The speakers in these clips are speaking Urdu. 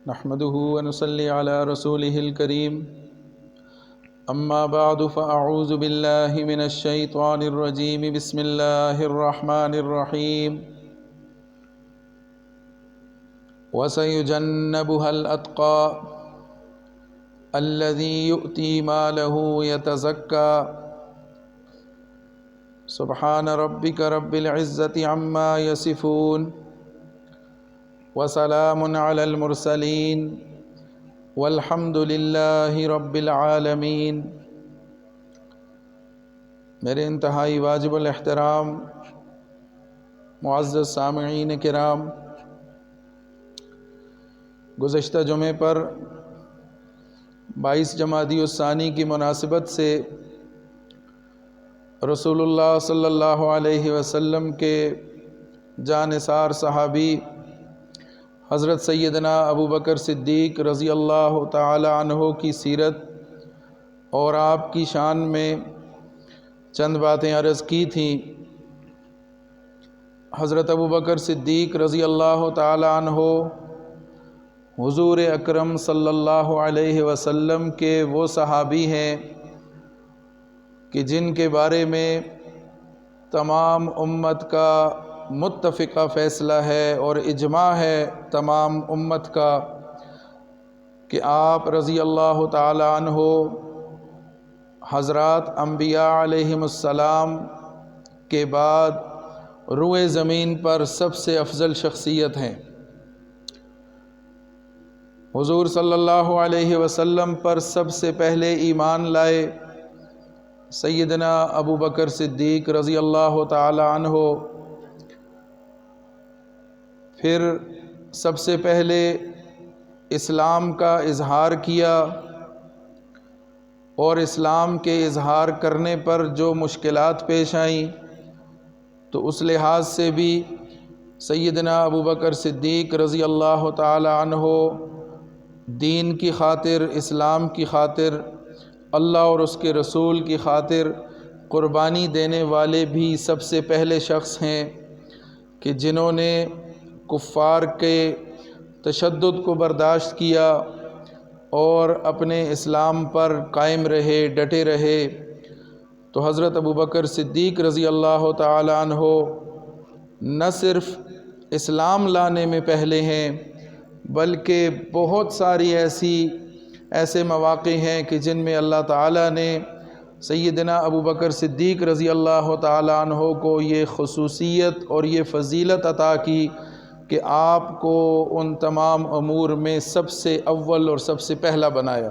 نحمده ونصلي على رسوله الكريم أما بعد فأعوذ بالله من الشيطان الرجيم بسم الله الرحمن الرحيم وسيجنبها الأتقى الذي يؤتي ماله يتزكى سبحان ربك رب العزة عما يصفون وسلام على المرسلين والحمد للہ رب العالمین۔ میرے انتہائی واجب الاحترام معزز سامعین کرام، گزشتہ جمعے پر 22 جمادی الثانی کی مناسبت سے رسول اللہ صلی اللہ علیہ وسلم کے جانثار صحابی حضرت سیدنا ابو بکر صدیق رضی اللہ تعالی عنہ کی سیرت اور آپ کی شان میں چند باتیں عرض کی تھیں۔ حضرت ابو بکر صدیق رضی اللہ تعالی عنہ حضور اکرم صلی اللہ علیہ وسلم کے وہ صحابی ہیں کہ جن کے بارے میں تمام امت کا متفقہ فیصلہ ہے اور اجماع ہے تمام امت کا کہ آپ رضی اللہ تعالی عنہ حضرات انبیاء علیہم السلام کے بعد روئے زمین پر سب سے افضل شخصیت ہیں۔ حضور صلی اللہ علیہ وسلم پر سب سے پہلے ایمان لائے سیدنا ابو بکر صدیق رضی اللہ تعالی عنہ، پھر سب سے پہلے اسلام کا اظہار کیا اور اسلام کے اظہار کرنے پر جو مشکلات پیش آئیں تو اس لحاظ سے بھی سیدنا ابو بکر صدیق رضی اللہ تعالی عنہ دین کی خاطر، اسلام کی خاطر، اللہ اور اس کے رسول کی خاطر قربانی دینے والے بھی سب سے پہلے شخص ہیں کہ جنہوں نے کفار کے تشدد کو برداشت کیا اور اپنے اسلام پر قائم رہے، ڈٹے رہے۔ تو حضرت ابو بکر صدیق رضی اللہ تعالی عنہ نہ صرف اسلام لانے میں پہلے ہیں بلکہ بہت ساری ایسے مواقع ہیں کہ جن میں اللہ تعالیٰ نے سیدنا ابو بکر صدیق رضی اللہ تعالی عنہ کو یہ خصوصیت اور یہ فضیلت عطا کی کہ آپ کو ان تمام امور میں سب سے اول اور سب سے پہلا بنایا،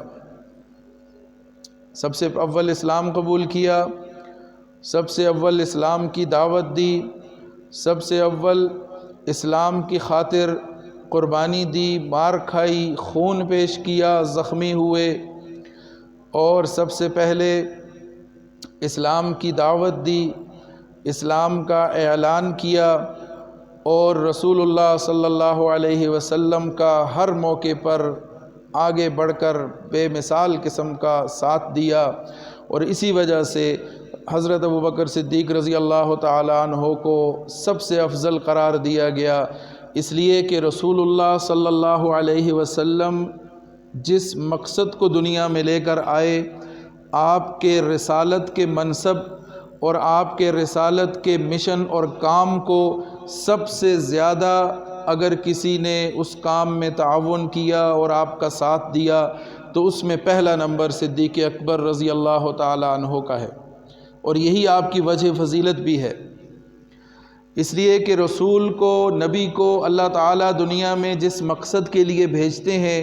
سب سے اول اسلام قبول کیا، سب سے اول اسلام کی دعوت دی، سب سے اول اسلام کی خاطر قربانی دی، مار کھائی، خون پیش کیا، زخمی ہوئے، اور سب سے پہلے اسلام کی دعوت دی، اسلام کا اعلان کیا، اور رسول اللہ صلی اللہ علیہ وسلم کا ہر موقع پر آگے بڑھ کر بے مثال قسم کا ساتھ دیا۔ اور اسی وجہ سے حضرت ابو بکر صدیق رضی اللہ تعالی عنہ کو سب سے افضل قرار دیا گیا، اس لیے کہ رسول اللہ صلی اللہ علیہ وسلم جس مقصد کو دنیا میں لے کر آئے، آپ کے رسالت کے منصب اور آپ کے رسالت کے مشن اور کام کو سب سے زیادہ اگر کسی نے اس کام میں تعاون کیا اور آپ کا ساتھ دیا تو اس میں پہلا نمبر صدیق اکبر رضی اللہ تعالی عنہ کا ہے، اور یہی آپ کی وجہ فضیلت بھی ہے، اس لیے کہ رسول کو، نبی کو اللہ تعالیٰ دنیا میں جس مقصد کے لیے بھیجتے ہیں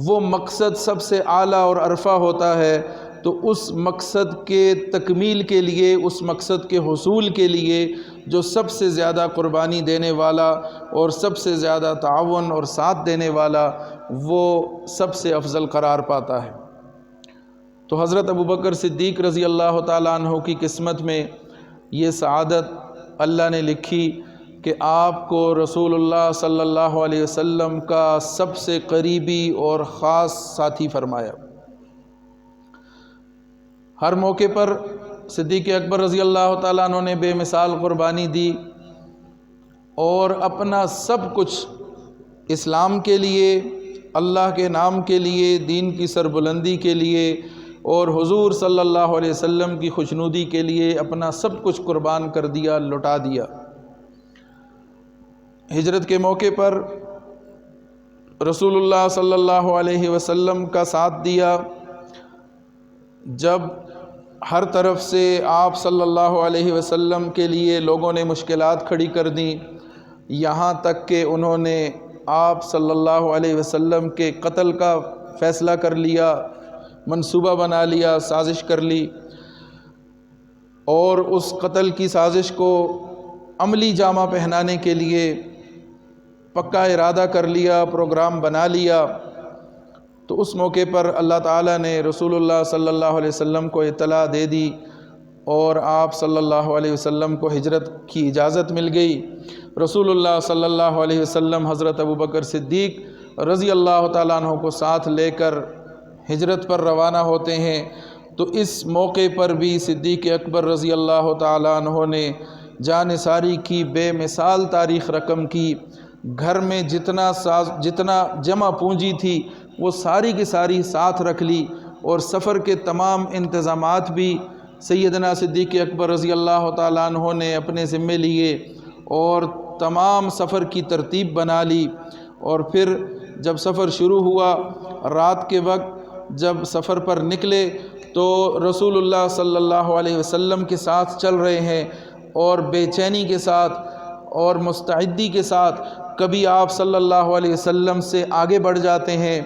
وہ مقصد سب سے اعلیٰ اور عرفہ ہوتا ہے، تو اس مقصد کے تکمیل کے لیے، اس مقصد کے حصول کے لیے جو سب سے زیادہ قربانی دینے والا اور سب سے زیادہ تعاون اور ساتھ دینے والا وہ سب سے افضل قرار پاتا ہے۔ تو حضرت ابو بکر صدیق رضی اللہ تعالیٰ عنہ کی قسمت میں یہ سعادت اللہ نے لکھی کہ آپ کو رسول اللہ صلی اللہ علیہ وسلم کا سب سے قریبی اور خاص ساتھی فرمایا۔ ہر موقع پر صدیق اکبر رضی اللہ تعالیٰ عنہ نے بے مثال قربانی دی اور اپنا سب کچھ اسلام کے لیے، اللہ کے نام کے لیے، دین کی سربلندی کے لیے اور حضور صلی اللہ علیہ وسلم کی خوشنودی کے لیے اپنا سب کچھ قربان کر دیا، لٹا دیا۔ ہجرت کے موقع پر رسول اللہ صلی اللہ علیہ وسلم کا ساتھ دیا۔ جب ہر طرف سے آپ صلی اللہ علیہ وسلم کے لیے لوگوں نے مشکلات کھڑی کر دیں، یہاں تک کہ انہوں نے آپ صلی اللہ علیہ وسلم کے قتل کا فیصلہ کر لیا، منصوبہ بنا لیا، سازش کر لی، اور اس قتل کی سازش کو عملی جامہ پہنانے کے لیے پکا ارادہ کر لیا، پروگرام بنا لیا۔ تو اس موقع پر اللہ تعالیٰ نے رسول اللہ صلی اللہ علیہ وسلم کو اطلاع دے دی اور آپ صلی اللہ علیہ وسلم کو ہجرت کی اجازت مل گئی۔ رسول اللہ صلی اللہ علیہ وسلم حضرت ابوبکر صدیق رضی اللہ تعالیٰ عنہ کو ساتھ لے کر ہجرت پر روانہ ہوتے ہیں۔ تو اس موقع پر بھی صدیق اکبر رضی اللہ تعالیٰ عنہ نے جانثاری کی، بے مثال تاریخ رقم کی۔ گھر میں جتنا جمع پونجی تھی وہ ساری کی ساری ساتھ رکھ لی، اور سفر کے تمام انتظامات بھی سیدنا صدیق اکبر رضی اللہ تعالیٰ عنہ نے اپنے ذمے لیے، اور تمام سفر کی ترتیب بنا لی۔ اور پھر جب سفر شروع ہوا، رات کے وقت جب سفر پر نکلے تو رسول اللہ صلی اللہ علیہ وسلم کے ساتھ چل رہے ہیں، اور بے چینی کے ساتھ اور مستعدی کے ساتھ کبھی آپ صلی اللہ علیہ وسلم سے آگے بڑھ جاتے ہیں،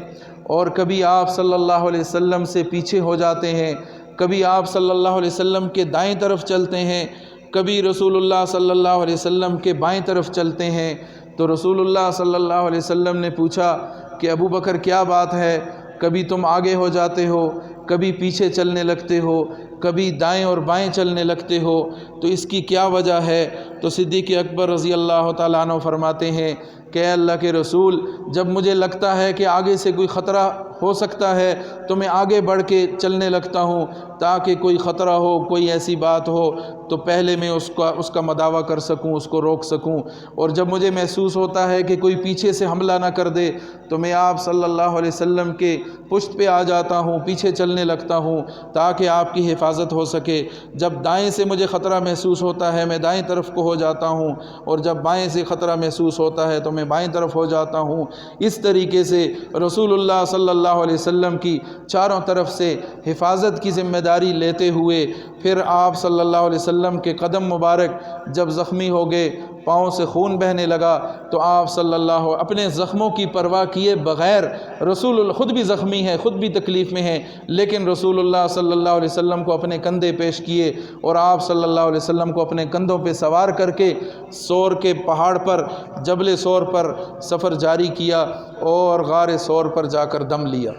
اور کبھی آپ صلی اللہ علیہ وسلم سے پیچھے ہو جاتے ہیں، کبھی آپ صلی اللہ علیہ وسلم کے دائیں طرف چلتے ہیں، کبھی رسول اللہ صلی اللہ علیہ وسلم کے بائیں طرف چلتے ہیں۔ تو رسول اللہ صلی اللہ علیہ وسلم نے پوچھا کہ ابو بکر کیا بات ہے، کبھی تم آگے ہو جاتے ہو، کبھی پیچھے چلنے لگتے ہو، کبھی دائیں اور بائیں چلنے لگتے ہو، تو اس کی کیا وجہ ہے؟ تو صدیق اکبر رضی اللہ تعالیٰ عنہ فرماتے ہیں کہ اے اللہ کے رسول، جب مجھے لگتا ہے کہ آگے سے کوئی خطرہ ہو سکتا ہے تو میں آگے بڑھ کے چلنے لگتا ہوں، تاکہ کوئی خطرہ ہو، کوئی ایسی بات ہو تو پہلے میں اس کا مداوع کر سکوں، اس کو روک سکوں۔ اور جب مجھے محسوس ہوتا ہے کہ کوئی پیچھے سے حملہ نہ کر دے تو میں آپ صلی اللہ علیہ وسلم کے پشت پہ آ جاتا ہوں، پیچھے چلنے لگتا ہوں تاکہ آپ کی حفاظت ہو سکے۔ جب دائیں سے مجھے خطرہ محسوس ہوتا ہے میں دائیں طرف کو ہو جاتا ہوں، اور جب بائیں سے خطرہ محسوس ہوتا ہے تو میں بائیں طرف ہو جاتا ہوں۔ اس طریقے سے رسول اللہ صلی اللہ علیہ وسلم کی چاروں طرف سے حفاظت کی ذمہ داری لیتے ہوئے پھر آپ صلی اللہ علیہ وسلم کے قدم مبارک جب زخمی ہو گئے، پاؤں سے خون بہنے لگا، تو آپ صلی اللہ اپنے زخموں کی پرواہ کیے بغیر، رسول خود بھی زخمی ہیں، خود بھی تکلیف میں ہیں، لیکن رسول اللہ صلی اللہ علیہ وسلم کو اپنے کندھے پیش کیے، اور آپ صلی اللہ علیہ وسلم کو اپنے کندھوں پہ سوار کر کے سور کے پہاڑ پر، جبل سور پر سفر جاری کیا، اور غار سور پر جا کر دم لیا۔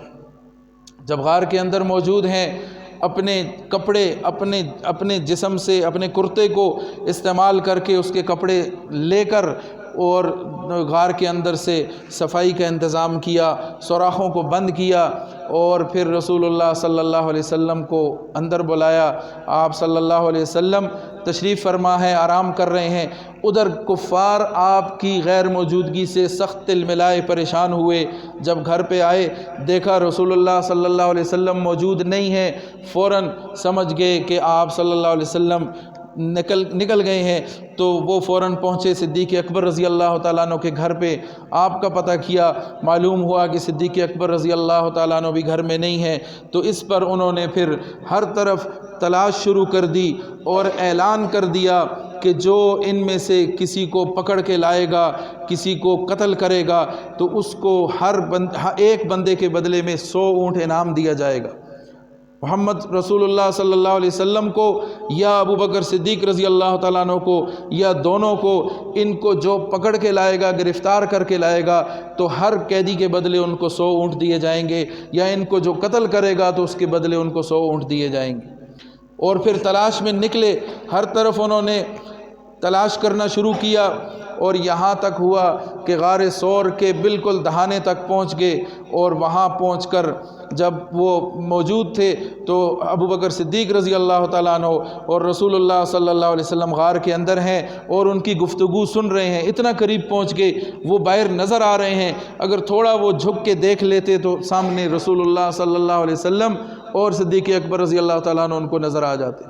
جب غار کے اندر موجود ہیں، اپنے کپڑے اپنے جسم سے اپنے کرتے کو استعمال کر کے اس کے کپڑے لے کر اور غار کے اندر سے صفائی کا انتظام کیا، سوراخوں کو بند کیا، اور پھر رسول اللہ صلی اللہ علیہ وسلم کو اندر بلایا۔ آپ صلی اللہ علیہ وسلم تشریف فرما ہے، آرام کر رہے ہیں، ادھر کفار آپ کی غیر موجودگی سے سخت تل ملائے پریشان ہوئے۔ جب گھر پہ آئے، دیکھا رسول اللہ صلی اللہ علیہ وسلم موجود نہیں ہیں، فوراً سمجھ گئے کہ آپ صلی اللہ علیہ وسلم نکل گئے ہیں، تو وہ فوراً پہنچے صدیق اکبر رضی اللہ تعالیٰ عنہ کے گھر پہ۔ آپ کا پتہ کیا، معلوم ہوا کہ صدیق اکبر رضی اللہ تعالیٰ عنہ بھی گھر میں نہیں ہیں، تو اس پر انہوں نے پھر ہر طرف تلاش شروع کر دی اور اعلان کر دیا کہ جو ان میں سے کسی کو پکڑ کے لائے گا، کسی کو قتل کرے گا، تو اس کو ایک بندے کے بدلے میں 100 اونٹ انعام دیا جائے گا۔ محمد رسول اللہ صلی اللہ علیہ وسلم کو یا ابو بکر صدیق رضی اللہ تعالیٰ عنہ کو یا دونوں کو، ان کو جو پکڑ کے لائے گا، گرفتار کر کے لائے گا، تو ہر قیدی کے بدلے ان کو 100 اونٹ دیے جائیں گے، یا ان کو جو قتل کرے گا تو اس کے بدلے ان کو 100 اونٹ دیے جائیں گے۔ اور پھر تلاش میں نکلے، ہر طرف انہوں نے تلاش کرنا شروع کیا، اور یہاں تک ہوا کہ غار ثور کے بالکل دہانے تک پہنچ گئے، اور وہاں پہنچ کر جب وہ موجود تھے تو ابو بکر صدیق رضی اللہ تعالیٰ عنہ اور رسول اللہ صلی اللہ علیہ وسلم غار کے اندر ہیں اور ان کی گفتگو سن رہے ہیں، اتنا قریب پہنچ گئے، وہ باہر نظر آ رہے ہیں، اگر تھوڑا وہ جھک کے دیکھ لیتے تو سامنے رسول اللہ صلی اللہ علیہ وسلم اور صدیق اکبر رضی اللہ تعالیٰ عنہ ان کو نظر آ جاتے۔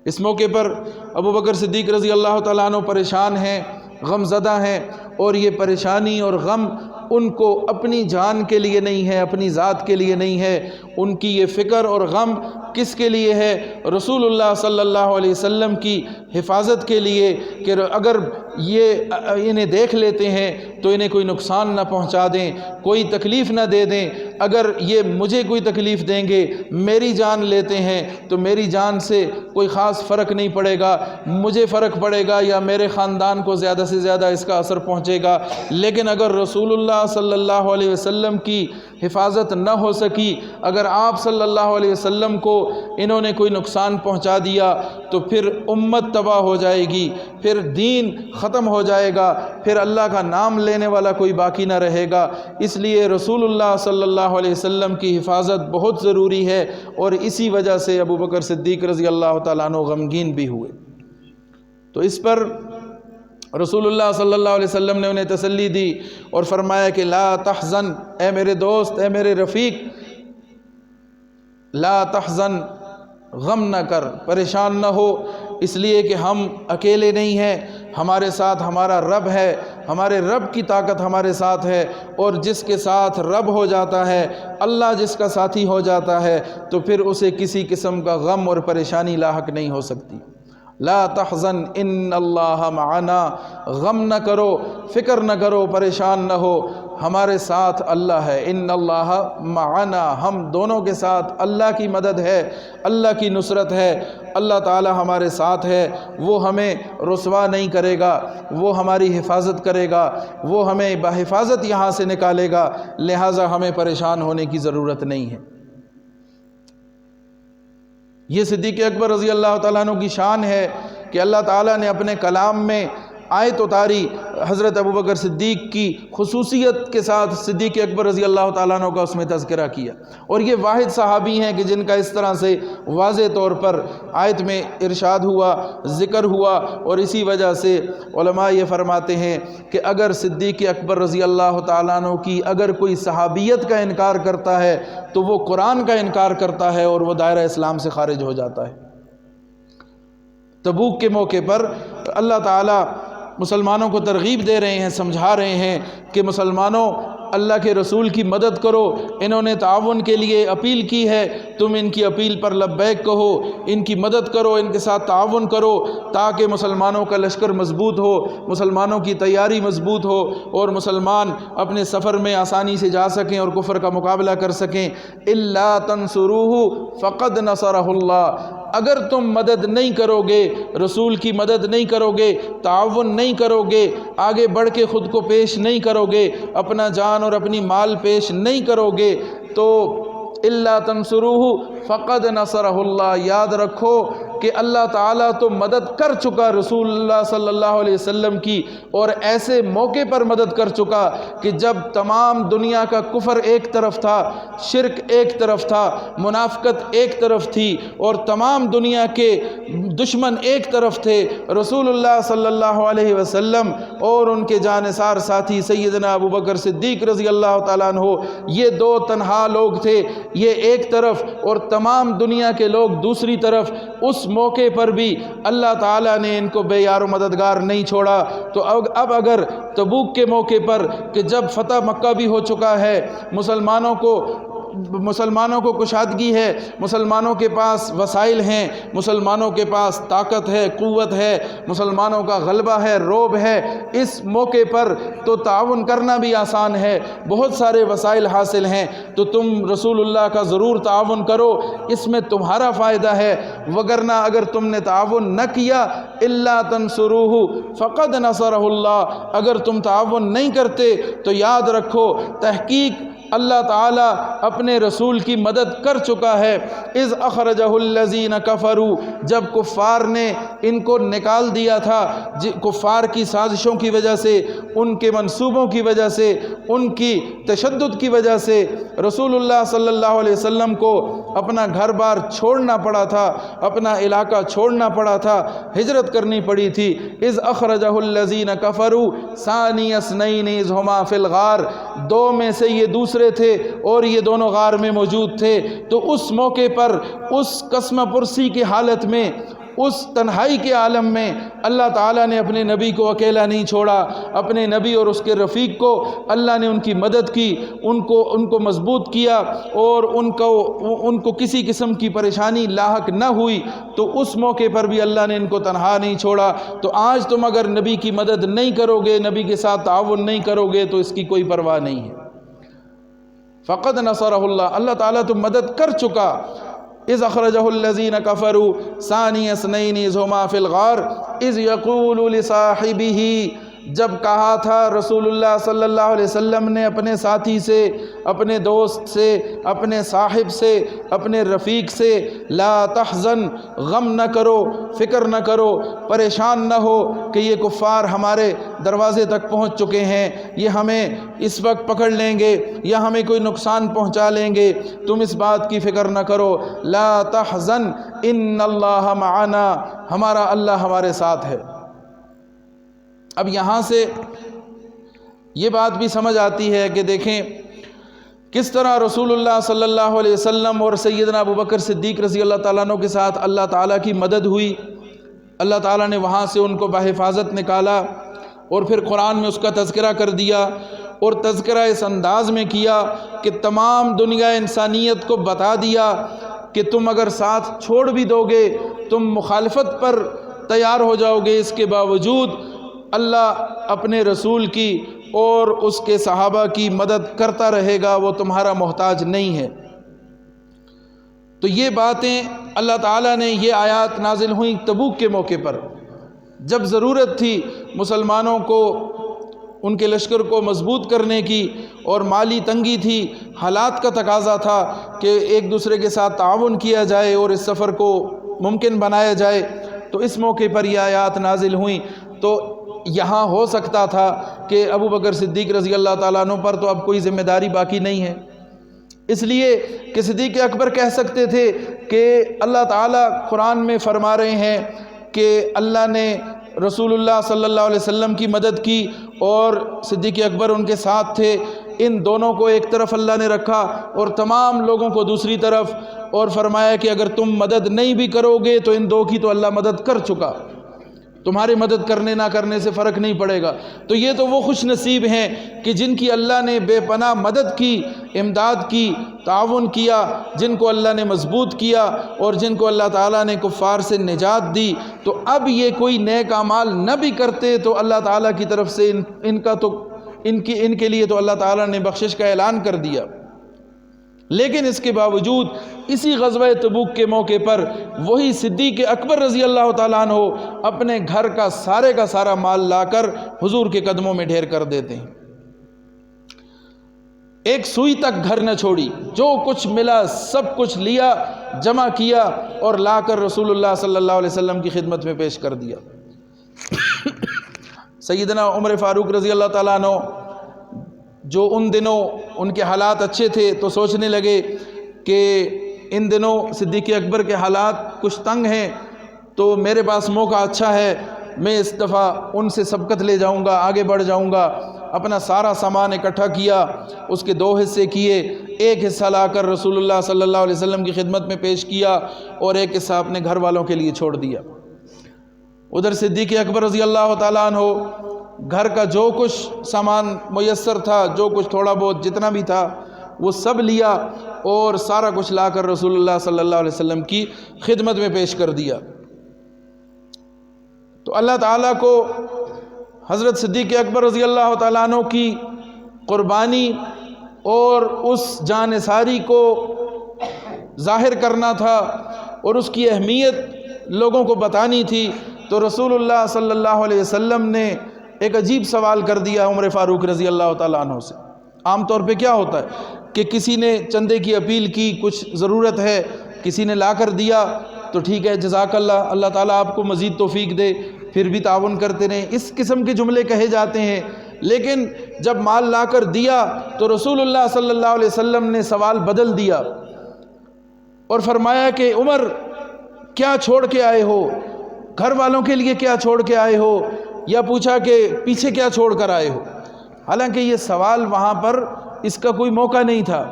اس موقع پر ابو بکر صدیق رضی اللہ تعالیٰ عنہ پریشان ہیں، غم زدہ ہیں، اور یہ پریشانی اور غم ان کو اپنی جان کے لیے نہیں ہے، اپنی ذات کے لیے نہیں ہے، ان کی یہ فکر اور غم کس کے لیے ہے؟ رسول اللہ صلی اللہ علیہ وسلم کی حفاظت کے لیے، کہ اگر یہ انہیں دیکھ لیتے ہیں تو انہیں کوئی نقصان نہ پہنچا دیں، کوئی تکلیف نہ دے دیں، اگر یہ مجھے کوئی تکلیف دیں گے، میری جان لیتے ہیں تو میری جان سے کوئی خاص فرق نہیں پڑے گا، مجھے فرق پڑے گا یا میرے خاندان کو زیادہ سے زیادہ اس کا اثر پہنچے گا، لیکن اگر رسول اللہ صلی اللہ علیہ وسلم کی حفاظت نہ ہو سکی، اگر آپ صلی اللہ علیہ وسلم کو انہوں نے کوئی نقصان پہنچا دیا تو پھر امت تباہ ہو جائے گی، پھر دین ختم ہو جائے گا، پھر اللہ کا نام لینے والا کوئی باقی نہ رہے گا۔ اس لیے رسول اللہ صلی اللہ علیہ وسلم کی حفاظت بہت ضروری ہے، اور اسی وجہ سے ابو بکر صدیق رضی اللہ تعالیٰ عنہ غمگین بھی ہوئے۔ تو اس پر رسول اللہ صلی اللہ علیہ وسلم نے انہیں تسلی دی اور فرمایا کہ لا تحزن، اے میرے دوست، اے میرے رفیق، لا تحزن، غم نہ کر، پریشان نہ ہو، اس لیے کہ ہم اکیلے نہیں ہیں، ہمارے ساتھ ہمارا رب ہے، ہمارے رب کی طاقت ہمارے ساتھ ہے، اور جس کے ساتھ رب ہو جاتا ہے، اللہ جس کا ساتھی ہو جاتا ہے، تو پھر اسے کسی قسم کا غم اور پریشانی لاحق نہیں ہو سکتی۔ لا تحزن ان اللہ معنا، غم نہ کرو، فکر نہ کرو، پریشان نہ ہو، ہمارے ساتھ اللہ ہے۔ ان اللہ معنا، ہم دونوں کے ساتھ اللہ کی مدد ہے، اللہ کی نصرت ہے، اللہ تعالی ہمارے ساتھ ہے، وہ ہمیں رسوا نہیں کرے گا، وہ ہماری حفاظت کرے گا، وہ ہمیں بحفاظت یہاں سے نکالے گا، لہٰذا ہمیں پریشان ہونے کی ضرورت نہیں ہے۔ یہ صدیق اکبر رضی اللہ تعالیٰ عنہ کی شان ہے کہ اللہ تعالیٰ نے اپنے کلام میں آیت اتاری، حضرت ابو بکر صدیق کی خصوصیت کے ساتھ صدیق اکبر رضی اللہ تعالیٰ عنہ کا اس میں تذکرہ کیا، اور یہ واحد صحابی ہیں کہ جن کا اس طرح سے واضح طور پر آیت میں ارشاد ہوا، ذکر ہوا، اور اسی وجہ سے علماء یہ فرماتے ہیں کہ اگر صدیق اکبر رضی اللہ تعالیٰ عنہ کی اگر کوئی صحابیت کا انکار کرتا ہے تو وہ قرآن کا انکار کرتا ہے اور وہ دائرہ اسلام سے خارج ہو جاتا ہے۔ تبوک کے موقع پر اللہ تعالیٰ مسلمانوں کو ترغیب دے رہے ہیں، سمجھا رہے ہیں کہ مسلمانوں اللہ کے رسول کی مدد کرو، انہوں نے تعاون کے لیے اپیل کی ہے، تم ان کی اپیل پر لبیک کہو، ان کی مدد کرو، ان کے ساتھ تعاون کرو، تاکہ مسلمانوں کا لشکر مضبوط ہو، مسلمانوں کی تیاری مضبوط ہو، اور مسلمان اپنے سفر میں آسانی سے جا سکیں اور کفر کا مقابلہ کر سکیں۔ الا تنصروہ فقد نصرہ اللہ، اگر تم مدد نہیں کرو گے، رسول کی مدد نہیں کرو گے، تعاون نہیں کرو گے، آگے بڑھ کے خود کو پیش نہیں کرو گے، اپنا جان اور اپنی مال پیش نہیں کرو گے، تو الا تنصروہ فقد نصرہ اللہ، یاد رکھو کہ اللہ تعالیٰ تو مدد کر چکا رسول اللہ صلی اللہ علیہ وسلم کی، اور ایسے موقع پر مدد کر چکا کہ جب تمام دنیا کا کفر ایک طرف تھا، شرک ایک طرف تھا، منافقت ایک طرف تھی، اور تمام دنیا کے دشمن ایک طرف تھے، رسول اللہ صلی اللہ علیہ وسلم اور ان کے جانثار ساتھی سیدنا ابو بکر صدیق رضی اللہ تعالیٰ عنہ، یہ دو تنہا لوگ تھے، یہ ایک طرف اور تمام دنیا کے لوگ دوسری طرف۔ اس موقع پر بھی اللہ تعالیٰ نے ان کو بے یار و مددگار نہیں چھوڑا۔ تو اب اگر تبوک کے موقع پر کہ جب فتح مکہ بھی ہو چکا ہے، مسلمانوں کو کشادگی ہے، مسلمانوں کے پاس وسائل ہیں، مسلمانوں کے پاس طاقت ہے، قوت ہے، مسلمانوں کا غلبہ ہے، روب ہے، اس موقع پر تو تعاون کرنا بھی آسان ہے، بہت سارے وسائل حاصل ہیں، تو تم رسول اللہ کا ضرور تعاون کرو، اس میں تمہارا فائدہ ہے، وگرنہ اگر تم نے تعاون نہ کیا، الا تنصروہ فقد نصرہ اللہ، اگر تم تعاون نہیں کرتے تو یاد رکھو تحقیق اللہ تعالیٰ اپنے رسول کی مدد کر چکا ہے۔ اذ اخرجہ الذین کفروا، جب کفار نے ان کو نکال دیا تھا، کفار کی سازشوں کی وجہ سے، ان کے منصوبوں کی وجہ سے، ان کی تشدد کی وجہ سے رسول اللہ صلی اللہ علیہ وسلم کو اپنا گھر بار چھوڑنا پڑا تھا، اپنا علاقہ چھوڑنا پڑا تھا، ہجرت کرنی پڑی تھی۔ اذ اخرجہ الذین کفروا ثانی اثنین اذ ہما فی الغار، دو میں سے یہ دوسرے تھے اور یہ دونوں غار میں موجود تھے۔ تو اس موقع پر، اس قسمہ پرسی کی حالت میں، اس تنہائی کے عالم میں اللہ تعالیٰ نے اپنے نبی کو اکیلا نہیں چھوڑا، اپنے نبی اور اس کے رفیق کو اللہ نے ان کی مدد کی، ان کو مضبوط کیا، اور ان کو کسی قسم کی پریشانی لاحق نہ ہوئی۔ تو اس موقع پر بھی اللہ نے ان کو تنہا نہیں چھوڑا۔ تو آج تم اگر نبی کی مدد نہیں کرو گے، نبی کے ساتھ تعاون نہیں کرو گے، تو اس کی کوئی پرواہ نہیں ہے۔ فقد نصرہ اللہ، اللہ تعالیٰ تو مدد کر چکا۔ اذ اخرجہ الذین کفروا ثانی اثنین اذ ہما فی الغار اذ یقول لصاحبہ، جب کہا تھا رسول اللہ صلی اللہ علیہ وسلم نے اپنے ساتھی سے، اپنے دوست سے، اپنے صاحب سے، اپنے رفیق سے، لا تحزن، غم نہ کرو، فکر نہ کرو، پریشان نہ ہو کہ یہ کفار ہمارے دروازے تک پہنچ چکے ہیں، یہ ہمیں اس وقت پکڑ لیں گے یا ہمیں کوئی نقصان پہنچا لیں گے، تم اس بات کی فکر نہ کرو۔ لا تحزن ان اللہ معنا، ہمارا اللہ ہمارے ساتھ ہے۔ اب یہاں سے یہ بات بھی سمجھ آتی ہے کہ دیکھیں کس طرح رسول اللہ صلی اللہ علیہ وسلم اور سیدنا ابوبکر صدیق رضی اللہ تعالیٰ عنہ کے ساتھ اللہ تعالیٰ کی مدد ہوئی۔ اللہ تعالیٰ نے وہاں سے ان کو بحفاظت نکالا، اور پھر قرآن میں اس کا تذکرہ کر دیا، اور تذکرہ اس انداز میں کیا کہ تمام دنیا انسانیت کو بتا دیا کہ تم اگر ساتھ چھوڑ بھی دو گے، تم مخالفت پر تیار ہو جاؤ گے، اس کے باوجود اللہ اپنے رسول کی اور اس کے صحابہ کی مدد کرتا رہے گا، وہ تمہارا محتاج نہیں ہے۔ تو یہ باتیں اللہ تعالیٰ نے، یہ آیات نازل ہوئیں تبوک کے موقع پر، جب ضرورت تھی مسلمانوں کو، ان کے لشکر کو مضبوط کرنے کی، اور مالی تنگی تھی، حالات کا تقاضا تھا کہ ایک دوسرے کے ساتھ تعاون کیا جائے اور اس سفر کو ممکن بنایا جائے۔ تو اس موقع پر یہ آیات نازل ہوئیں۔ تو یہاں ہو سکتا تھا کہ ابو بکر صدیق رضی اللہ تعالیٰ عنہ پر تو اب کوئی ذمہ داری باقی نہیں ہے، اس لیے کہ صدیق اکبر کہہ سکتے تھے کہ اللہ تعالیٰ قرآن میں فرما رہے ہیں کہ اللہ نے رسول اللہ صلی اللہ علیہ وسلم کی مدد کی اور صدیق اکبر ان کے ساتھ تھے، ان دونوں کو ایک طرف اللہ نے رکھا اور تمام لوگوں کو دوسری طرف، اور فرمایا کہ اگر تم مدد نہیں بھی کرو گے تو ان دو کی تو اللہ مدد کر چکا، تمہاری مدد کرنے نہ کرنے سے فرق نہیں پڑے گا۔ تو یہ تو وہ خوش نصیب ہیں کہ جن کی اللہ نے بے پناہ مدد کی، امداد کی، تعاون کیا، جن کو اللہ نے مضبوط کیا اور جن کو اللہ تعالیٰ نے کفار سے نجات دی۔ تو اب یہ کوئی نیک اعمال نہ بھی کرتے تو اللہ تعالیٰ کی طرف سے ان کے لیے تو اللہ تعالیٰ نے بخشش کا اعلان کر دیا۔ لیکن اس کے باوجود اسی غزوہ تبوک کے موقع پر وہی صدیق اکبر رضی اللہ تعالیٰ عنہ اپنے گھر کا سارا مال لا کر حضور کے قدموں میں ڈھیر کر دیتے ہیں، ایک سوئی تک گھر نہ چھوڑی، جو کچھ ملا سب کچھ لیا، جمع کیا اور لا کر رسول اللہ صلی اللہ علیہ وسلم کی خدمت میں پیش کر دیا۔ سیدنا عمر فاروق رضی اللہ تعالیٰ عنہ جو ان دنوں ان کے حالات اچھے تھے تو سوچنے لگے کہ ان دنوں صدیق اکبر کے حالات کچھ تنگ ہیں، تو میرے پاس موقع اچھا ہے، میں اس دفعہ ان سے سبقت لے جاؤں گا، آگے بڑھ جاؤں گا۔ اپنا سارا سامان اکٹھا کیا، اس کے 2 حصے کیے، ایک حصہ لا کر رسول اللہ صلی اللہ علیہ وسلم کی خدمت میں پیش کیا اور ایک حصہ اپنے گھر والوں کے لیے چھوڑ دیا۔ ادھر صدیق اکبر رضی اللہ تعالیٰ عنہ گھر کا جو کچھ سامان میسر تھا، جو کچھ تھوڑا بہت جتنا بھی تھا وہ سب لیا اور سارا کچھ لا کر رسول اللہ صلی اللہ علیہ وسلم کی خدمت میں پیش کر دیا۔ تو اللہ تعالیٰ کو حضرت صدیق اکبر رضی اللہ تعالیٰ عنہ کی قربانی اور اس جانثاری کو ظاہر کرنا تھا اور اس کی اہمیت لوگوں کو بتانی تھی۔ تو رسول اللہ صلی اللہ علیہ وسلم نے ایک عجیب سوال کر دیا عمر فاروق رضی اللہ تعالیٰ عنہ سے۔ عام طور پہ کیا ہوتا ہے کہ کسی نے چندے کی اپیل کی، کچھ ضرورت ہے، کسی نے لا کر دیا تو ٹھیک ہے، جزاک اللہ، اللہ تعالیٰ آپ کو مزید توفیق دے، پھر بھی تعاون کرتے رہیں، اس قسم کے جملے کہے جاتے ہیں۔ لیکن جب مال لا کر دیا تو رسول اللہ صلی اللہ علیہ وسلم نے سوال بدل دیا اور فرمایا کہ عمر کیا چھوڑ کے آئے ہو، گھر والوں کے لیے کیا چھوڑ کے آئے ہو، یا پوچھا کہ پیچھے کیا چھوڑ کر آئے ہو۔ حالانکہ یہ سوال وہاں پر اس کا کوئی موقع نہیں تھا۔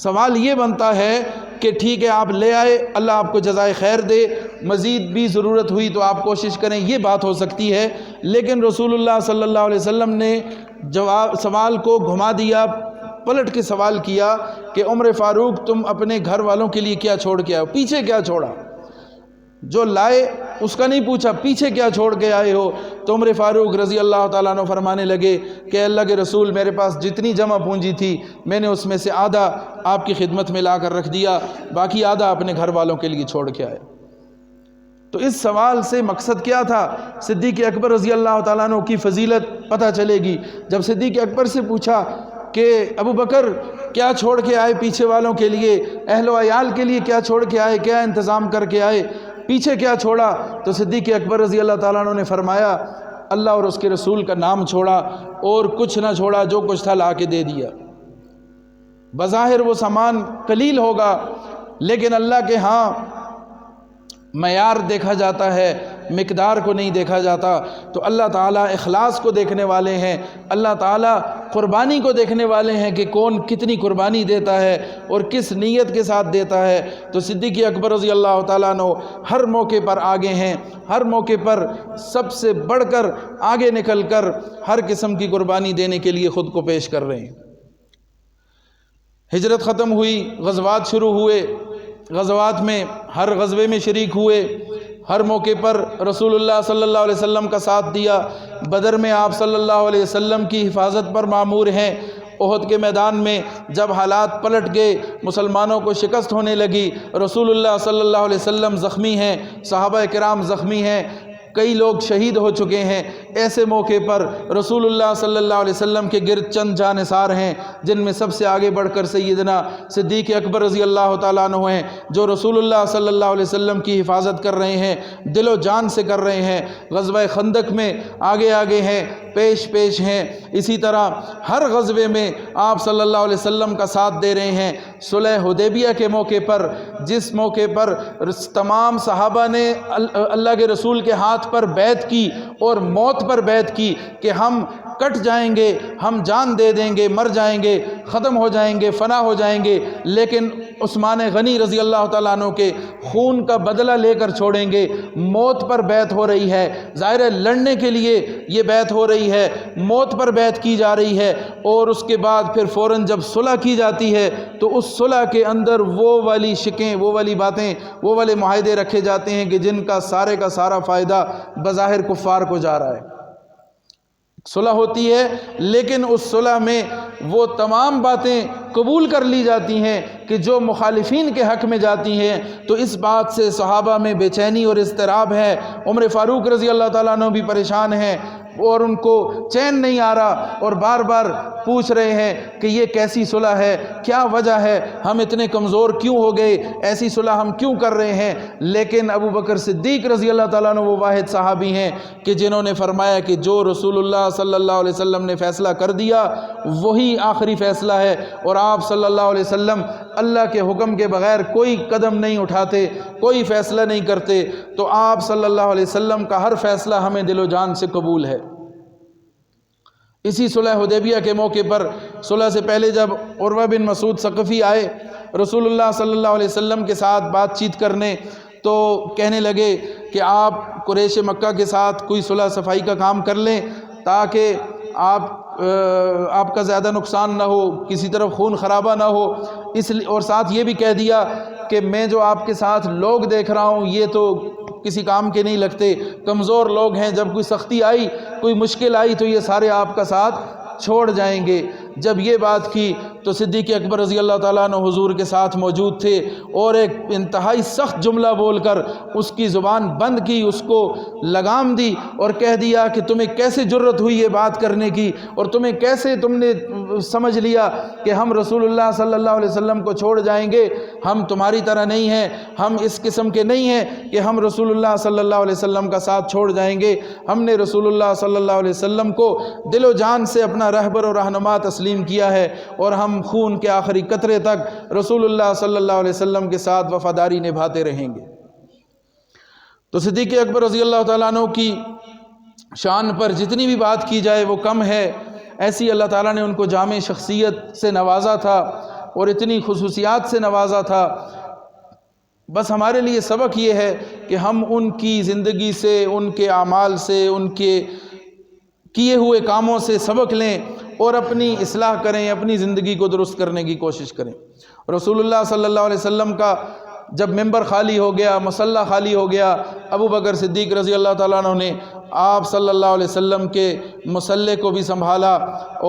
سوال یہ بنتا ہے کہ ٹھیک ہے آپ لے آئے، اللہ آپ کو جزائے خیر دے، مزید بھی ضرورت ہوئی تو آپ کوشش کریں، یہ بات ہو سکتی ہے۔ لیکن رسول اللہ صلی اللہ علیہ وسلم نے سوال کو گھما دیا، پلٹ کے سوال کیا کہ عمر فاروق تم اپنے گھر والوں کے لیے کیا چھوڑ کے آئے ہو، پیچھے کیا چھوڑا؟ جو لائے اس کا نہیں پوچھا، پیچھے کیا چھوڑ کے آئے ہو؟ تو عمر فاروق رضی اللہ تعالیٰ عنہ فرمانے لگے کہ اللہ کے رسول، میرے پاس جتنی جمع پونجی تھی میں نے اس میں سے آدھا آپ کی خدمت میں لا کر رکھ دیا، باقی آدھا اپنے گھر والوں کے لیے چھوڑ کے آئے۔ تو اس سوال سے مقصد کیا تھا؟ صدیق اکبر رضی اللہ تعالیٰ عنہ کی فضیلت پتہ چلے گی۔ جب صدیق اکبر سے پوچھا کہ ابو بکر کیا چھوڑ کے آئے پیچھے والوں کے لیے، اہل و عیال کے لیے کیا چھوڑ کے آئے، کیا انتظام کر کے آئے، پیچھے کیا چھوڑا؟ تو صدیق اکبر رضی اللہ تعالیٰ عنہ نے فرمایا اللہ اور اس کے رسول کا نام چھوڑا اور کچھ نہ چھوڑا، جو کچھ تھا لا کے دے دیا۔ بظاہر وہ سامان قلیل ہوگا لیکن اللہ کے ہاں معیار دیکھا جاتا ہے، مقدار کو نہیں دیکھا جاتا۔ تو اللہ تعالیٰ اخلاص کو دیکھنے والے ہیں، اللہ تعالیٰ قربانی کو دیکھنے والے ہیں کہ کون کتنی قربانی دیتا ہے اور کس نیت کے ساتھ دیتا ہے۔ تو صدیق اکبر رضی اللہ تعالیٰ عنہ ہر موقع پر آگے ہیں، ہر موقع پر سب سے بڑھ کر آگے نکل کر ہر قسم کی قربانی دینے کے لیے خود کو پیش کر رہے ہیں۔ ہجرت ختم ہوئی، غزوات شروع ہوئے، غزوات میں ہر غزوے میں شریک ہوئے، ہر موقع پر رسول اللہ صلی اللہ علیہ وسلم کا ساتھ دیا۔ بدر میں آپ صلی اللہ علیہ وسلم کی حفاظت پر مامور ہیں۔ احد کے میدان میں جب حالات پلٹ گئے، مسلمانوں کو شکست ہونے لگی، رسول اللہ صلی اللہ علیہ وسلم زخمی ہیں، صحابہ کرام زخمی ہیں، کئی لوگ شہید ہو چکے ہیں، ایسے موقع پر رسول اللہ صلی اللہ علیہ وسلم کے گرد چند جانثار ہیں جن میں سب سے آگے بڑھ کر سیدنا صدیق اکبر رضی اللہ تعالیٰ عنہ ہیں، جو رسول اللہ صلی اللہ علیہ وسلم کی حفاظت کر رہے ہیں، دل و جان سے کر رہے ہیں، غزوہ خندق میں آگے آگے ہیں، پیش پیش ہیں۔ اسی طرح ہر غزوے میں آپ صلی اللہ علیہ وسلم کا ساتھ دے رہے ہیں۔ صلح حدیبیہ کے موقع پر، جس موقع پر تمام صحابہ نے اللہ کے رسول کے ہاتھ پر بیعت کی اور موت پر بیعت کی کہ ہم کٹ جائیں گے، ہم جان دے دیں گے، مر جائیں گے، ختم ہو جائیں گے، فنا ہو جائیں گے، لیکن عثمان غنی رضی اللہ تعالیٰ عنہ کے خون کا بدلہ لے کر چھوڑیں گے۔ موت پر بیعت ہو رہی ہے، ظاہر ہے لڑنے کے لیے یہ بیعت ہو رہی ہے، موت پر بیعت کی جا رہی ہے، اور اس کے بعد پھر فوراً جب صلح کی جاتی ہے تو اس صلح کے اندر وہ والی شکیں، وہ والی باتیں، وہ والے معاہدے رکھے جاتے ہیں کہ جن کا سارا فائدہ بظاہر کفار کو جا رہا ہے۔ صلح ہوتی ہے لیکن اس صلح میں وہ تمام باتیں قبول کر لی جاتی ہیں کہ جو مخالفین کے حق میں جاتی ہیں۔ تو اس بات سے صحابہ میں بے چینی اور اضطراب ہے۔ عمر فاروق رضی اللہ تعالیٰ عنہ بھی پریشان ہیں اور ان کو چین نہیں آ رہا اور بار بار پوچھ رہے ہیں کہ یہ کیسی صلح ہے، کیا وجہ ہے، ہم اتنے کمزور کیوں ہو گئے، ایسی صلح ہم کیوں کر رہے ہیں؟ لیکن ابو بکر صدیق رضی اللہ تعالیٰ عنہ وہ واحد صحابی ہیں کہ جنہوں نے فرمایا کہ جو رسول اللہ صلی اللہ علیہ وسلم نے فیصلہ کر دیا وہی آخری فیصلہ ہے، اور آپ صلی اللہ علیہ وسلم اللہ کے حکم کے بغیر کوئی قدم نہیں اٹھاتے، کوئی فیصلہ نہیں کرتے۔ تو آپ صلی اللہ علیہ وسلم کا ہر فیصلہ ہمیں دل و جان سے قبول ہے۔ اسی صلح حدیبیہ کے موقع پر، صلح سے پہلے جب عروہ بن مسعود ثقفی آئے رسول اللہ صلی اللہ علیہ وسلم کے ساتھ بات چیت کرنے، تو کہنے لگے کہ آپ قریش مکہ کے ساتھ کوئی صلح صفائی کا کام کر لیں تاکہ آپ کا زیادہ نقصان نہ ہو، کسی طرف خون خرابہ نہ ہو، اس لیے، اور ساتھ یہ بھی کہہ دیا کہ میں جو آپ کے ساتھ لوگ دیکھ رہا ہوں یہ تو کسی کام کے نہیں لگتے، کمزور لوگ ہیں، جب کوئی سختی آئی، کوئی مشکل آئی تو یہ سارے آپ کا ساتھ چھوڑ جائیں گے۔ جب یہ بات کی تو صدیق اکبر رضی اللہ تعالیٰ عنہ حضور کے ساتھ موجود تھے، اور ایک انتہائی سخت جملہ بول کر اس کی زبان بند کی، اس کو لگام دی اور کہہ دیا کہ تمہیں کیسے جرت ہوئی یہ بات کرنے کی، اور تم نے سمجھ لیا کہ ہم رسول اللہ صلی اللہ علیہ وسلم کو چھوڑ جائیں گے؟ ہم تمہاری طرح نہیں ہیں، ہم اس قسم کے نہیں ہیں کہ ہم رسول اللہ صلی اللہ علیہ وسلم کا ساتھ چھوڑ جائیں گے۔ ہم نے رسول اللہ صلی اللہ علیہ وسلم کو دل و جان سے اپنا رہبر و رہنما تسلیم کیا ہے، اور ہم خون کے آخری قطرے تک رسول اللہ صلی اللہ علیہ وسلم کے ساتھ وفاداری نبھاتے رہیں گے۔ تو صدیق اکبر رضی اللہ تعالیٰ عنہ کی شان پر جتنی بھی بات کی جائے وہ کم ہے۔ ایسی اللہ تعالیٰ نے ان کو جامع شخصیت سے نوازا تھا اور اتنی خصوصیات سے نوازا تھا۔ بس ہمارے لیے سبق یہ ہے کہ ہم ان کی زندگی سے، ان کے اعمال سے، ان کے کیے ہوئے کاموں سے سبق لیں اور اپنی اصلاح کریں، اپنی زندگی کو درست کرنے کی کوشش کریں۔ رسول اللہ صلی اللہ علیہ وسلم کا جب ممبر خالی ہو گیا، مصلی خالی ہو گیا، ابو بکر صدیق رضی اللہ تعالیٰ عنہ نے آپ صلی اللہ علیہ وسلم کے مصلی کو بھی سنبھالا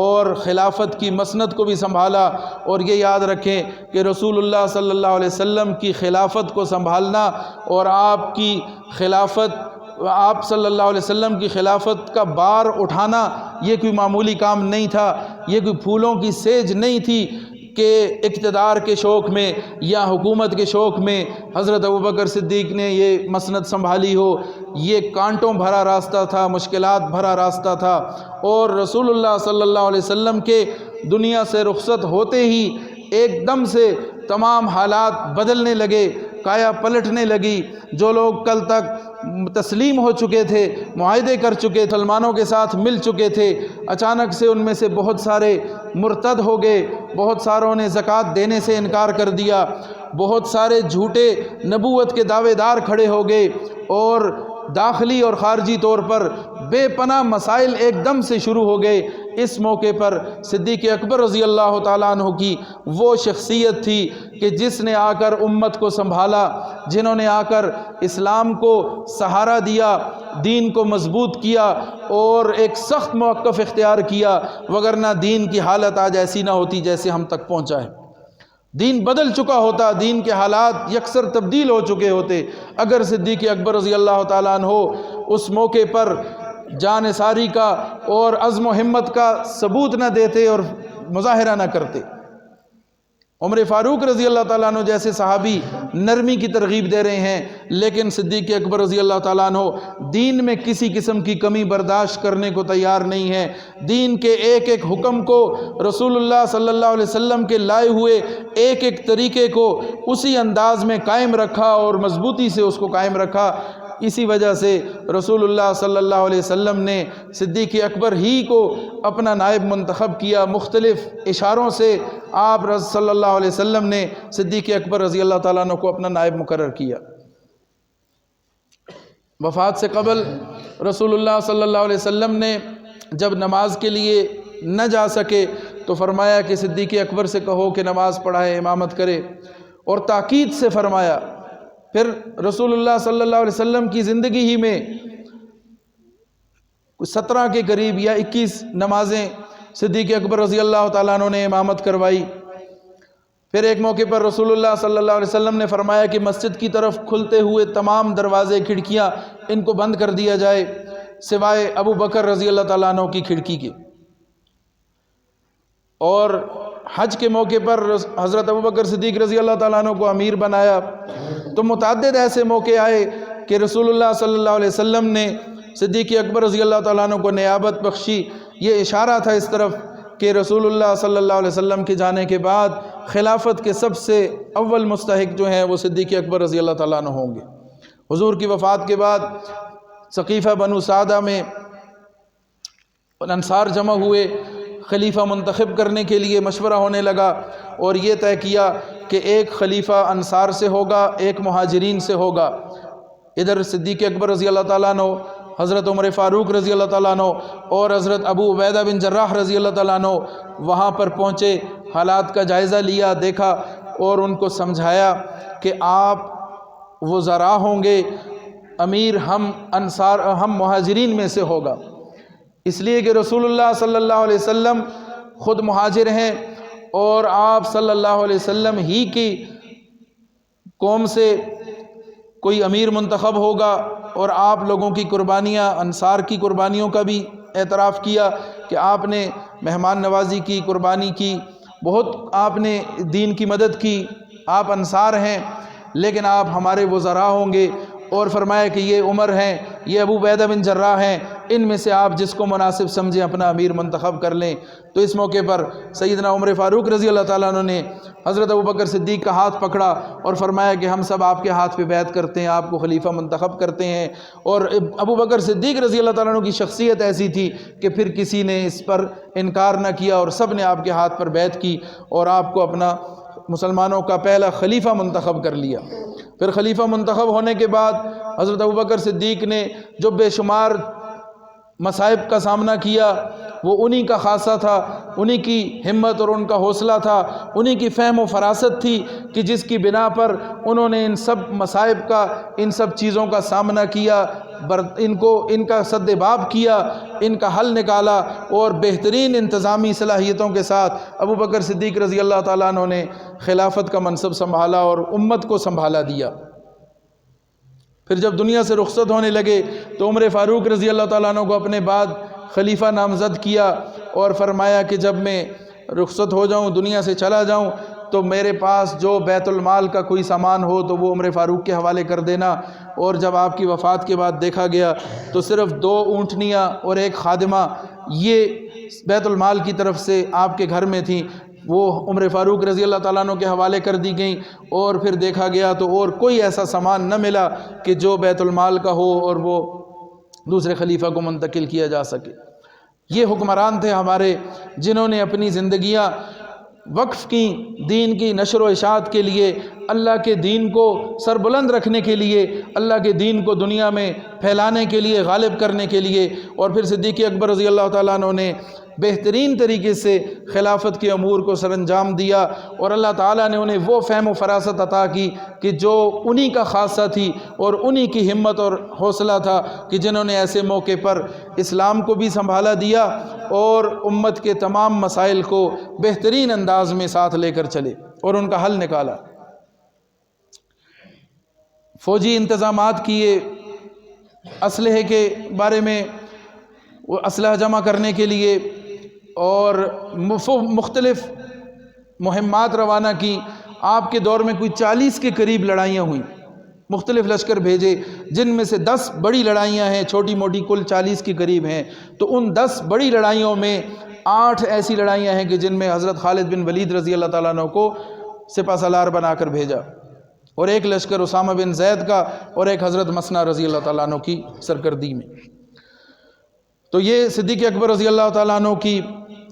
اور خلافت کی مسند کو بھی سنبھالا۔ اور یہ یاد رکھیں کہ رسول اللہ صلی اللہ علیہ وسلم کی خلافت کو سنبھالنا اور آپ صلی اللہ علیہ وسلم کی خلافت کا بار اٹھانا یہ کوئی معمولی کام نہیں تھا، یہ کوئی پھولوں کی سیج نہیں تھی کہ اقتدار کے شوق میں یا حکومت کے شوق میں حضرت ابوبکر صدیق نے یہ مسند سنبھالی ہو۔ یہ کانٹوں بھرا راستہ تھا، مشکلات بھرا راستہ تھا، اور رسول اللہ صلی اللہ علیہ وسلم کے دنیا سے رخصت ہوتے ہی ایک دم سے تمام حالات بدلنے لگے، کایا پلٹنے لگی۔ جو لوگ کل تک تسلیم ہو چکے تھے، معاہدے کر چکے، مسلمانوں کے ساتھ مل چکے تھے، اچانک سے ان میں سے بہت سارے مرتد ہو گئے، بہت ساروں نے زکوٰۃ دینے سے انکار کر دیا، بہت سارے جھوٹے نبوت کے دعوے دار کھڑے ہو گئے، اور داخلی اور خارجی طور پر بے پناہ مسائل ایک دم سے شروع ہو گئے۔ اس موقع پر صدیق اکبر رضی اللہ تعالیٰ عنہ کی وہ شخصیت تھی کہ جس نے آ کر امت کو سنبھالا، جنہوں نے آ کر اسلام کو سہارا دیا، دین کو مضبوط کیا اور ایک سخت موقف اختیار کیا، وگرنہ دین کی حالت آج ایسی نہ ہوتی جیسے ہم تک پہنچا ہے۔ دین بدل چکا ہوتا، دین کے حالات یکسر تبدیل ہو چکے ہوتے اگر صدیق اکبر رضی اللہ تعالیٰ عنہ اس موقع پر جان ساری کا اور عزم و ہمت کا ثبوت نہ دیتے اور مظاہرہ نہ کرتے۔ عمر فاروق رضی اللہ تعالیٰ عنہ جیسے صحابی نرمی کی ترغیب دے رہے ہیں، لیکن صدیق اکبر رضی اللہ تعالیٰ عنہ دین میں کسی قسم کی کمی برداشت کرنے کو تیار نہیں ہے۔ دین کے ایک ایک حکم کو، رسول اللہ صلی اللہ علیہ وسلم کے لائے ہوئے ایک ایک طریقے کو اسی انداز میں قائم رکھا اور مضبوطی سے اس کو قائم رکھا۔ اسی وجہ سے رسول اللہ صلی اللہ علیہ وسلم نے صدیق اکبر ہی کو اپنا نائب منتخب کیا۔ مختلف اشاروں سے آپ صلی اللہ علیہ وسلم نے صدیق اکبر رضی اللہ تعالیٰ عنہ کو اپنا نائب مقرر کیا۔ وفات سے قبل رسول اللہ صلی اللہ علیہ وسلم نے جب نماز کے لیے نہ جا سکے تو فرمایا کہ صدیق اکبر سے کہو کہ نماز پڑھائے، امامت کرے، اور تاکید سے فرمایا۔ پھر رسول اللہ صلی اللہ علیہ وسلم کی زندگی ہی میں 17 کے قریب یا 21 نمازیں صدیق اکبر رضی اللہ تعالیٰ عنہ نے امامت کروائی۔ پھر ایک موقع پر رسول اللہ صلی اللہ علیہ وسلم نے فرمایا کہ مسجد کی طرف کھلتے ہوئے تمام دروازے، کھڑکیاں، ان کو بند کر دیا جائے سوائے ابو بکر رضی اللہ تعالیٰ عنہ کی کھڑکی کے۔ اور حج کے موقع پر حضرت ابوبکر صدیق رضی اللہ تعالیٰ عنہ کو امیر بنایا۔ تو متعدد ایسے موقع آئے کہ رسول اللہ صلی اللہ علیہ وسلم نے صدیق اکبر رضی اللہ تعالیٰ عنہ کو نیابت بخشی۔ یہ اشارہ تھا اس طرف کہ رسول اللہ صلی اللہ علیہ وسلم کے جانے کے بعد خلافت کے سب سے اول مستحق جو ہیں وہ صدیق اکبر رضی اللہ تعالیٰ عنہ ہوں گے۔ حضور کی وفات کے بعد ثقیفہ بنو سعدہ میں انصار جمع ہوئے، خلیفہ منتخب کرنے کے لیے مشورہ ہونے لگا، اور یہ طے کیا کہ ایک خلیفہ انصار سے ہوگا، ایک مہاجرین سے ہوگا۔ ادھر صدیق اکبر رضی اللہ تعالیٰ عنہ، حضرت عمر فاروق رضی اللہ تعالیٰ عنہ اور حضرت ابو عبیدہ بن جراح رضی اللہ تعالیٰ عنہ وہاں پر پہنچے، حالات کا جائزہ لیا، دیکھا اور ان کو سمجھایا کہ آپ وزراء ہوں گے، امیر ہم مہاجرین میں سے ہوگا، اس لیے کہ رسول اللہ صلی اللہ علیہ وسلم خود مہاجر ہیں اور آپ صلی اللہ علیہ وسلم ہی کی قوم سے کوئی امیر منتخب ہوگا، اور آپ لوگوں کی قربانیاں، انصار کی قربانیوں کا بھی اعتراف کیا کہ آپ نے مہمان نوازی کی، قربانی کی، بہت آپ نے دین کی مدد کی، آپ انصار ہیں، لیکن آپ ہمارے وزراء ہوں گے۔ اور فرمایا کہ یہ عمر ہیں، یہ ابو عبیدہ بن جراح ہیں، ان میں سے آپ جس کو مناسب سمجھیں اپنا امیر منتخب کر لیں۔ تو اس موقع پر سیدنا عمر فاروق رضی اللہ تعالیٰ عنہ نے حضرت ابوبکر صدیق کا ہاتھ پکڑا اور فرمایا کہ ہم سب آپ کے ہاتھ پہ بیعت کرتے ہیں، آپ کو خلیفہ منتخب کرتے ہیں۔ اور ابوبکر صدیق رضی اللہ تعالیٰ عنہ کی شخصیت ایسی تھی کہ پھر کسی نے اس پر انکار نہ کیا، اور سب نے آپ کے ہاتھ پر بیعت کی اور آپ کو اپنا مسلمانوں کا پہلا خلیفہ منتخب کر لیا۔ پھر خلیفہ منتخب ہونے کے بعد حضرت ابوبکر صدیق نے جو بے شمار مصائب کا سامنا کیا، وہ انہی کا خاصہ تھا، انہی کی ہمت اور ان کا حوصلہ تھا، انہی کی فہم و فراست تھی کہ جس کی بنا پر انہوں نے ان سب مصائب کا، ان سب چیزوں کا سامنا کیا، ان کا سد باب کیا، ان کا حل نکالا، اور بہترین انتظامی صلاحیتوں کے ساتھ ابوبکر صدیق رضی اللہ تعالیٰ عنہ نے خلافت کا منصب سنبھالا اور امت کو سنبھالا دیا۔ پھر جب دنیا سے رخصت ہونے لگے تو عمر فاروق رضی اللہ تعالیٰ عنہ کو اپنے بعد خلیفہ نامزد کیا، اور فرمایا کہ جب میں رخصت ہو جاؤں، دنیا سے چلا جاؤں، تو میرے پاس جو بیت المال کا کوئی سامان ہو تو وہ عمر فاروق کے حوالے کر دینا۔ اور جب آپ کی وفات کے بعد دیکھا گیا تو صرف 2 اونٹنیاں اور 1 خادمہ یہ بیت المال کی طرف سے آپ کے گھر میں تھیں، وہ عمر فاروق رضی اللہ تعالیٰ عنہ کے حوالے کر دی گئیں۔ اور پھر دیکھا گیا تو اور کوئی ایسا سامان نہ ملا کہ جو بیت المال کا ہو اور وہ دوسرے خلیفہ کو منتقل کیا جا سکے۔ یہ حکمران تھے ہمارے، جنہوں نے اپنی زندگیاں وقف کی دین کی نشر و اشاعت کے لیے، اللہ کے دین کو سربلند رکھنے کے لیے، اللہ کے دین کو دنیا میں پھیلانے کے لیے، غالب کرنے کے لیے۔ اور پھر صدیق اکبر رضی اللہ تعالیٰ عنہ نے بہترین طریقے سے خلافت کے امور کو سر انجام دیا، اور اللہ تعالیٰ نے انہیں وہ فہم و فراست عطا کی کہ جو انہی کا خاصہ تھی اور انہی کی ہمت اور حوصلہ تھا کہ جنہوں نے ایسے موقع پر اسلام کو بھی سنبھالا دیا اور امت کے تمام مسائل کو بہترین انداز میں ساتھ لے کر چلے اور ان کا حل نکالا۔ فوجی انتظامات کیے، اسلحے کے بارے میں وہ اسلحہ جمع کرنے کے لیے، اور مختلف مہمات روانہ کی۔ آپ کے دور میں کوئی 40 کے قریب لڑائیاں ہوئیں، مختلف لشکر بھیجے، جن میں سے 10 بڑی لڑائیاں ہیں، چھوٹی موٹی کل 40 کے قریب ہیں۔ تو ان 10 بڑی لڑائیوں میں 8 ایسی لڑائیاں ہیں کہ جن میں حضرت خالد بن ولید رضی اللہ تعالیٰ عنہ کو سپہ سالار بنا کر بھیجا، اور ایک لشکر اسامہ بن زید کا، اور ایک حضرت مسنا رضی اللہ تعالیٰ عنہ کی سرکردگی میں۔ تو یہ صدیق اکبر رضی اللہ تعالیٰ عنہ کی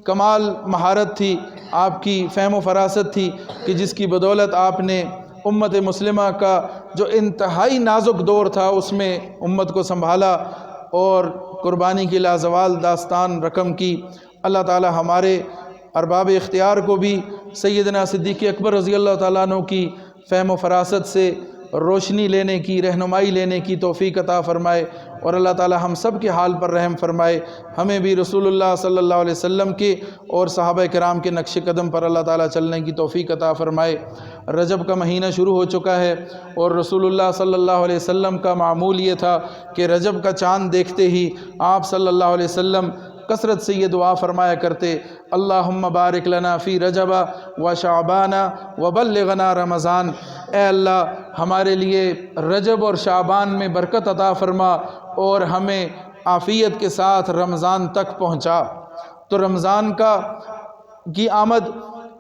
کمال مہارت تھی، آپ کی فہم و فراست تھی کہ جس کی بدولت آپ نے امت مسلمہ کا جو انتہائی نازک دور تھا اس میں امت کو سنبھالا اور قربانی کی لازوال داستان رقم کی۔ اللہ تعالی ہمارے ارباب اختیار کو بھی سیدنا صدیق اکبر رضی اللہ تعالیٰ عنہ کی فہم و فراست سے روشنی لینے کی، رہنمائی لینے کی توفیق عطا فرمائے، اور اللہ تعالی ہم سب کے حال پر رحم فرمائے۔ ہمیں بھی رسول اللہ صلی اللہ علیہ وسلم کے اور صحابہ کرام کے نقش قدم پر اللہ تعالی چلنے کی توفیق عطا فرمائے۔ رجب کا مہینہ شروع ہو چکا ہے، اور رسول اللہ صلی اللہ علیہ وسلم کا معمول یہ تھا کہ رجب کا چاند دیکھتے ہی آپ صلی اللہ علیہ وسلم کثرت سے یہ دعا فرمایا کرتے، اللہم بارک لنا فی رجب و شعبان و بلغنا رمضان۔ اے اللہ ہمارے لیے رجب اور شعبان میں برکت عطا فرما اور ہمیں عافیت کے ساتھ رمضان تک پہنچا۔ تو رمضان کی آمد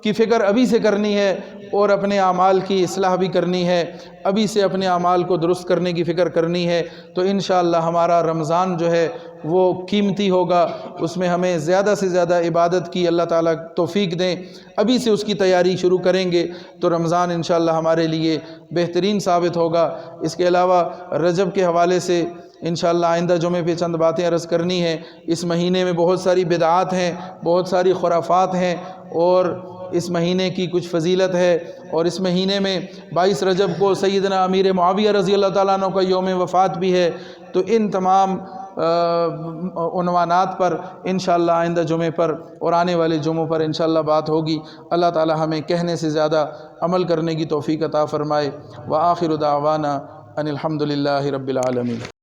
کی فکر ابھی سے کرنی ہے، اور اپنے اعمال کی اصلاح بھی کرنی ہے، ابھی سے اپنے اعمال کو درست کرنے کی فکر کرنی ہے۔ تو انشاءاللہ ہمارا رمضان جو ہے وہ قیمتی ہوگا، اس میں ہمیں زیادہ سے زیادہ عبادت کی اللہ تعالیٰ توفیق دیں۔ ابھی سے اس کی تیاری شروع کریں گے تو رمضان انشاءاللہ ہمارے لیے بہترین ثابت ہوگا۔ اس کے علاوہ رجب کے حوالے سے انشاءاللہ آئندہ جمعے پہ چند باتیں عرض کرنی ہیں۔ اس مہینے میں بہت ساری بدعات ہیں، بہت ساری خرافات ہیں، اور اس مہینے کی کچھ فضیلت ہے، اور اس مہینے میں 22 رجب کو سیدنا امیر معاویہ رضی اللہ تعالیٰ عنہ کا یوم وفات بھی ہے۔ تو ان تمام عنوانات پر انشاءاللہ آئندہ جمعے پر اور آنے والے جمعوں پر انشاءاللہ بات ہوگی۔ اللہ تعالی ہمیں کہنے سے زیادہ عمل کرنے کی توفیق عطا فرمائے۔ وآخر دعوانا ان الحمد للہ رب العالمین۔